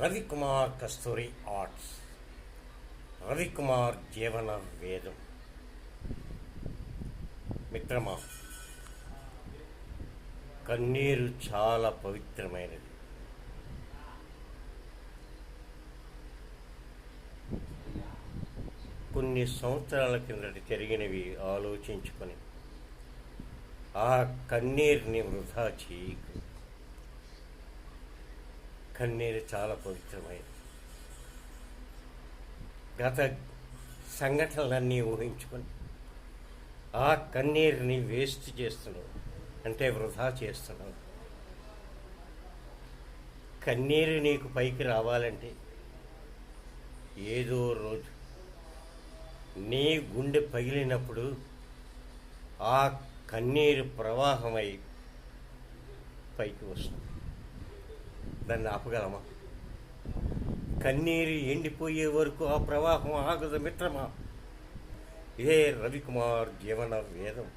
రవికుమార్ కస్తూరి arts, Ravikumar జీవన వేదం. మిత్రమా, కన్నీరు చాలా పవిత్రమైనది. కొన్ని సంవత్సరాల కిందటి జరిగినవి ఆలోచించుకొని ఆ కన్నీరుని వృధా చేయకు. కన్నీరు చాలా పవిత్రమైనది. గత సంఘటనలన్నీ ఊహించుకొని ఆ కన్నీరుని వేస్ట్ చేస్తున్నావు, అంటే వృధా చేస్తున్నావు. కన్నీరు నీకు పైకి రావాలంటే ఏదో రోజు నీ గుండె పగిలినప్పుడు ఆ కన్నీరు ప్రవాహమై పైకి వస్తుంది. దాన్ని ఆపగలమా? కన్నీరు ఎండిపోయే వరకు ఆ ప్రవాహం ఆగదు మిత్రమా. ఇదే రవికుమార్ జీవన వేదం.